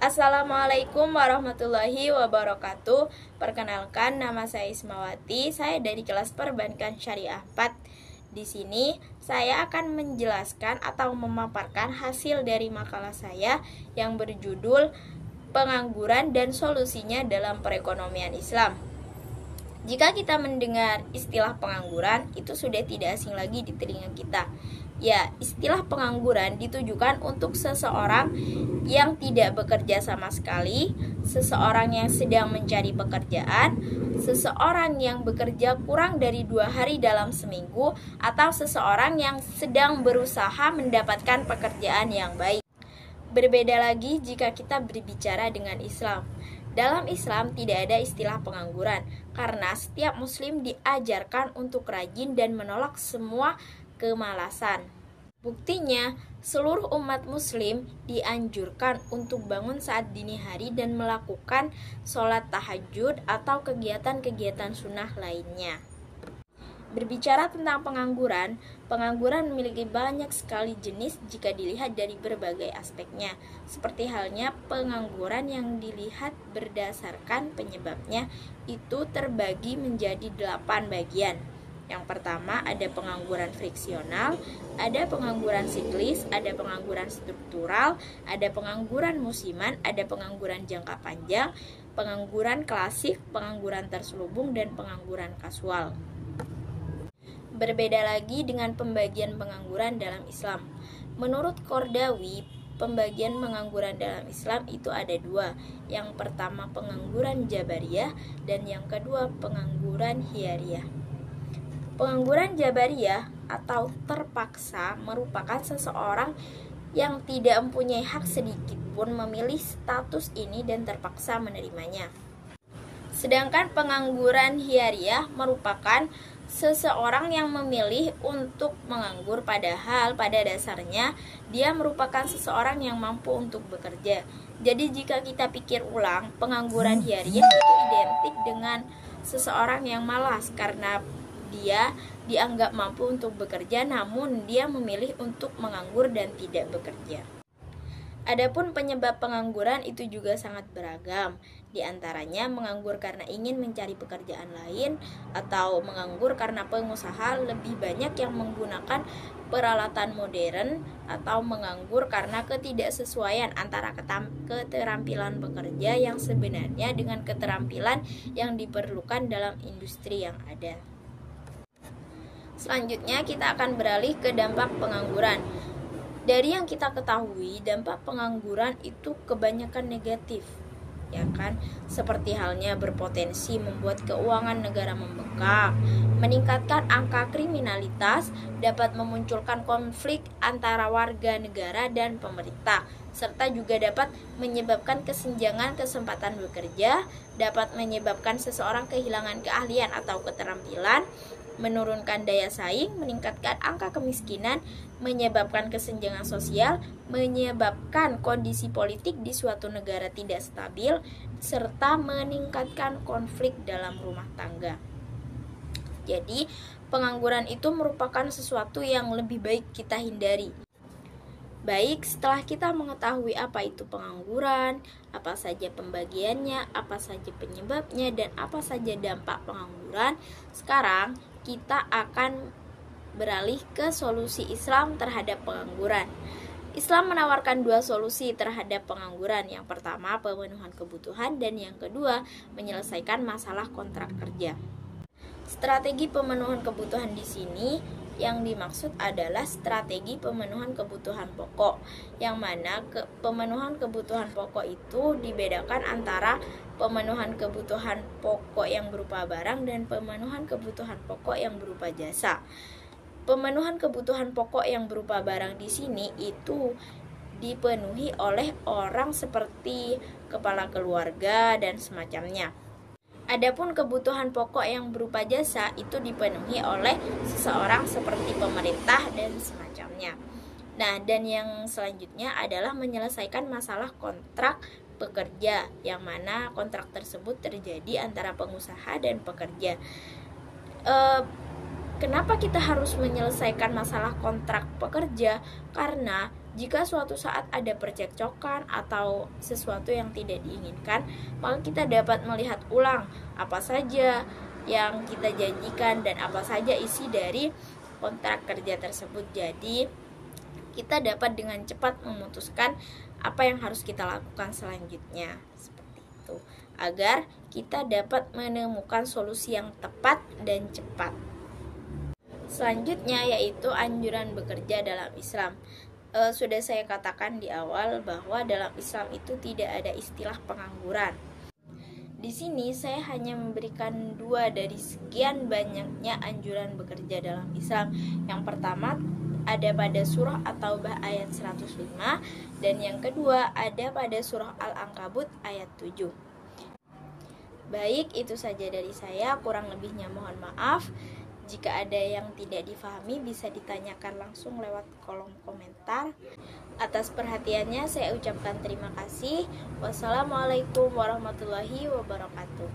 Assalamualaikum warahmatullahi wabarakatuh. Perkenalkan, nama saya Ismawati. Saya dari kelas Perbankan Syariah 4. Di sini saya akan menjelaskan atau memaparkan hasil dari makalah saya yang berjudul Pengangguran dan Solusinya dalam Perekonomian Islam. Jika kita mendengar istilah pengangguran, itu sudah tidak asing lagi di telinga kita. Ya, istilah pengangguran ditujukan untuk seseorang yang tidak bekerja sama sekali, seseorang yang sedang mencari pekerjaan, seseorang yang bekerja kurang dari 2 hari dalam seminggu, atau seseorang yang sedang berusaha mendapatkan pekerjaan yang baik. Berbeda lagi jika kita berbicara dengan Islam. Dalam Islam tidak ada istilah pengangguran, karena setiap muslim diajarkan untuk rajin dan menolak semua kemalasan. Buktinya, seluruh umat muslim dianjurkan untuk bangun saat dini hari dan melakukan sholat tahajud atau kegiatan-kegiatan sunnah lainnya. Berbicara tentang pengangguran, pengangguran memiliki banyak sekali jenis jika dilihat dari berbagai aspeknya. Seperti halnya pengangguran yang dilihat berdasarkan penyebabnya itu terbagi menjadi 8 bagian. Yang pertama ada pengangguran friksional, ada pengangguran siklis, ada pengangguran struktural, ada pengangguran musiman, ada pengangguran jangka panjang, pengangguran klasik, pengangguran terselubung, dan pengangguran kasual. Berbeda lagi dengan pembagian pengangguran dalam Islam. Menurut Qardawi, pembagian pengangguran dalam Islam itu ada 2. Yang pertama pengangguran jabariyah dan yang kedua pengangguran hiyariyah. Pengangguran jabariyah atau terpaksa merupakan seseorang yang tidak mempunyai hak sedikit pun memilih status ini dan terpaksa menerimanya. Sedangkan pengangguran hiyariyah merupakan seseorang yang memilih untuk menganggur padahal pada dasarnya dia merupakan seseorang yang mampu untuk bekerja. Jadi jika kita pikir ulang, pengangguran hiyariyah itu identik dengan seseorang yang malas karena dia dianggap mampu untuk bekerja namun dia memilih untuk menganggur dan tidak bekerja. Adapun penyebab pengangguran itu juga sangat beragam. Di antaranya menganggur karena ingin mencari pekerjaan lain atau menganggur karena pengusaha lebih banyak yang menggunakan peralatan modern atau menganggur karena ketidaksesuaian antara keterampilan pekerja yang sebenarnya dengan keterampilan yang diperlukan dalam industri yang ada. Selanjutnya kita akan beralih ke dampak pengangguran. Dari yang kita ketahui, dampak pengangguran itu kebanyakan negatif, ya kan? Seperti halnya berpotensi membuat keuangan negara membengkak, meningkatkan angka kriminalitas, dapat memunculkan konflik antara warga negara dan pemerintah, serta juga dapat menyebabkan kesenjangan kesempatan bekerja, dapat menyebabkan seseorang kehilangan keahlian atau keterampilan, menurunkan daya saing, meningkatkan angka kemiskinan, menyebabkan kesenjangan sosial, menyebabkan kondisi politik di suatu negara tidak stabil, serta meningkatkan konflik dalam rumah tangga. Jadi, pengangguran itu merupakan sesuatu yang lebih baik kita hindari. Baik, setelah kita mengetahui apa itu pengangguran, apa saja pembagiannya, apa saja penyebabnya, dan apa saja dampak pengangguran, sekarang kita akan beralih ke solusi Islam terhadap pengangguran. Islam menawarkan 2 solusi terhadap pengangguran. Yang pertama, pemenuhan kebutuhan, dan yang kedua, menyelesaikan masalah kontrak kerja. Strategi pemenuhan kebutuhan di sini yang dimaksud adalah strategi pemenuhan kebutuhan pokok, yang mana pemenuhan kebutuhan pokok itu dibedakan antara pemenuhan kebutuhan pokok yang berupa barang dan pemenuhan kebutuhan pokok yang berupa jasa. Pemenuhan kebutuhan pokok yang berupa barang di sini itu dipenuhi oleh orang seperti kepala keluarga dan semacamnya. Adapun kebutuhan pokok yang berupa jasa itu dipenuhi oleh seseorang seperti pemerintah dan semacamnya. Nah, dan yang selanjutnya adalah menyelesaikan masalah kontrak pekerja, yang mana kontrak tersebut terjadi antara pengusaha dan pekerja. Kenapa kita harus menyelesaikan masalah kontrak pekerja? Karena Jika suatu saat ada percekcokan atau sesuatu yang tidak diinginkan, maka kita dapat melihat ulang apa saja yang kita janjikan dan apa saja isi dari kontrak kerja tersebut. Jadi, kita dapat dengan cepat memutuskan apa yang harus kita lakukan selanjutnya, seperti itu, agar kita dapat menemukan solusi yang tepat dan cepat. Selanjutnya yaitu anjuran bekerja dalam Islam. Sudah saya katakan di awal bahwa dalam Islam itu tidak ada istilah pengangguran. Di sini saya hanya memberikan 2 dari sekian banyaknya anjuran bekerja dalam Islam. Yang pertama ada pada surah At-Taubah ayat 105 dan yang kedua ada pada surah Al-Ankabut ayat 7. Baik, itu saja dari saya, kurang lebihnya mohon maaf. Jika ada yang tidak difahami bisa ditanyakan langsung lewat kolom komentar. Atas perhatiannya saya ucapkan terima kasih. Wassalamualaikum warahmatullahi wabarakatuh.